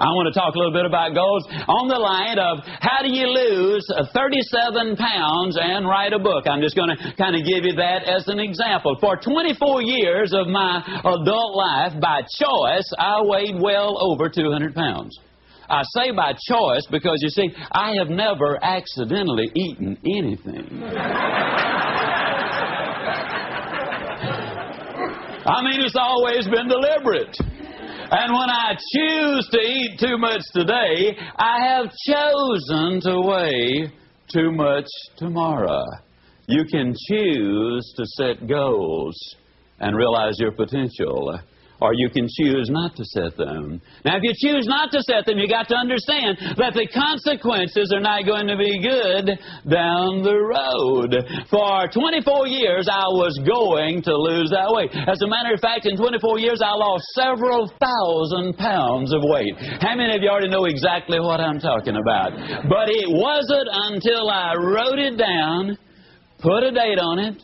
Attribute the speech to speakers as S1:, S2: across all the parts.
S1: I want to talk a little bit about goals on the line of how do you lose 37 pounds and write a book. I'm just going to kind of give you that as an example. For 24 years of my adult life, by choice, I weighed well over 200 pounds. I say by choice because, you see, I have never accidentally eaten anything. I mean, it's always been deliberate. And when I choose to eat too much today, I have chosen to weigh too much tomorrow. You can choose to set goals and realize your potential, or you can choose not to set them. Now, if you choose not to set them, you got to understand that the consequences are not going to be good down the road. For 24 years, I was going to lose that weight. As a matter of fact, in 24 years, I lost several thousand pounds of weight. How many of you already know exactly what I'm talking about? But it wasn't until I wrote it down, put a date on it,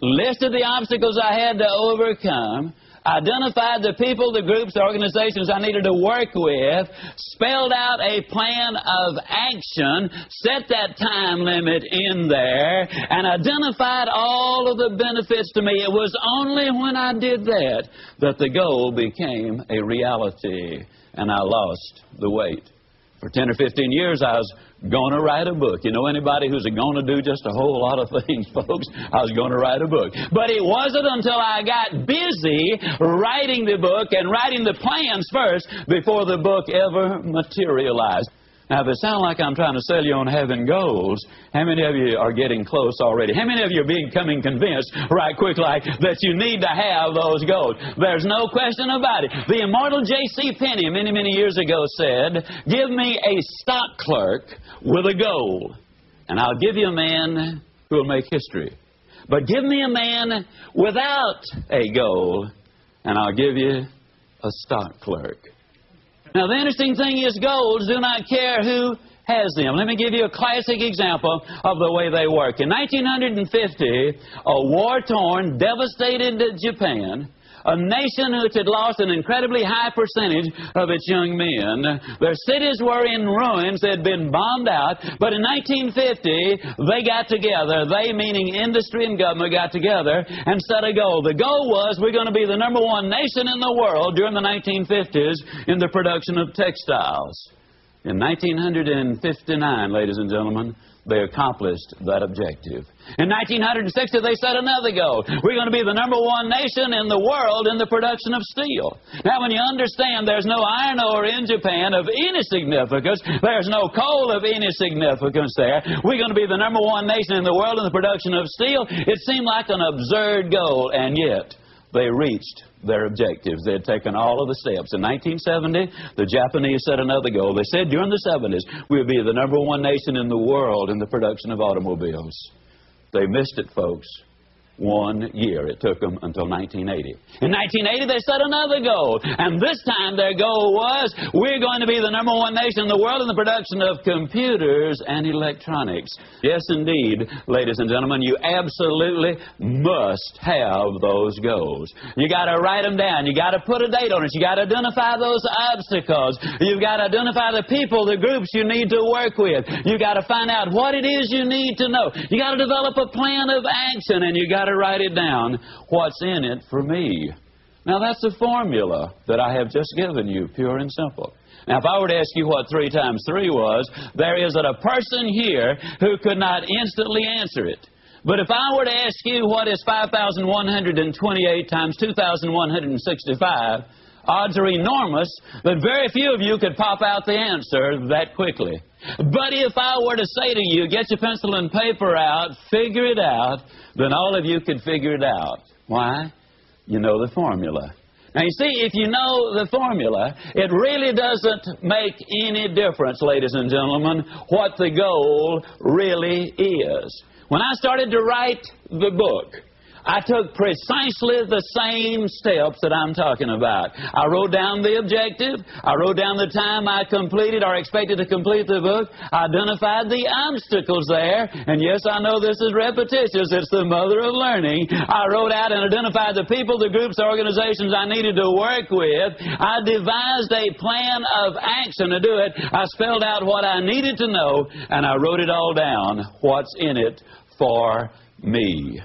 S1: listed the obstacles I had to overcome, identified the people, the groups, the organizations I needed to work with, spelled out a plan of action, set that time limit in there, and identified all of the benefits to me. It was only when I did that that the goal became a reality, and I lost the weight. For 10 or 15 years, I was going to write a book. You know anybody who's going to do just a whole lot of things, folks? I was going to write a book. But it wasn't until I got busy writing the book and writing the plans first before the book ever materialized. Now, if it sounds like I'm trying to sell you on having goals, how many of you are getting close already? How many of you are becoming convinced right quick like that you need to have those goals? There's no question about it. The immortal J.C. Penney many, many years ago said, "Give me a stock clerk with a goal, and I'll give you a man who will make history. But give me a man without a goal, and I'll give you a stock clerk." Now, the interesting thing is goals do not care who has them. Let me give you a classic example of the way they work. In 1950, a war-torn, devastated Japan, a nation which had lost an incredibly high percentage of its young men. Their cities were in ruins. They had been bombed out. But in 1950, they got together. They, meaning industry and government, got together and set a goal. The goal was we're going to be the #1 nation in the world during the 1950s in the production of textiles. In 1959, ladies and gentlemen, they accomplished that objective. In 1960, they set another goal. We're going to be the #1 nation in the world in the production of steel. Now, when you understand there's no iron ore in Japan of any significance, there's no coal of any significance there, we're going to be the #1 nation in the world in the production of steel, it seemed like an absurd goal, and yet they reached their objectives. They had taken all of the steps. In 1970, the Japanese set another goal. They said during the 70s, we'll be the #1 nation in the world in the production of automobiles. They missed it, folks. 1 year. It took them until 1980. In 1980, they set another goal. And this time their goal was, we're going to be the #1 nation in the world in the production of computers and electronics. Yes, indeed, ladies and gentlemen, you absolutely must have those goals. You got to write them down. You got to put a date on it. You got to identify those obstacles. You've got to identify the people, the groups you need to work with. You got to find out what it is you need to know. You got to develop a plan of action, and you got to write it down. What's in it for me? Now, that's the formula that I have just given you, pure and simple. Now, if I were to ask you what 3 times 3 was, there isn't a person here who could not instantly answer it. But if I were to ask you what is 5,128 times 2,165, odds are enormous that very few of you could pop out the answer that quickly. But if I were to say to you, get your pencil and paper out, figure it out, then all of you could figure it out. Why? You know the formula. Now, you see, if you know the formula, it really doesn't make any difference, ladies and gentlemen, what the goal really is. When I started to write the book, I took precisely the same steps that I'm talking about. I wrote down the objective. I wrote down the time I completed or expected to complete the book. I identified the obstacles there. And yes, I know this is repetitious. It's the mother of learning. I wrote out and identified the people, the groups, the organizations I needed to work with. I devised a plan of action to do it. I spelled out what I needed to know, and I wrote it all down, what's in it for me.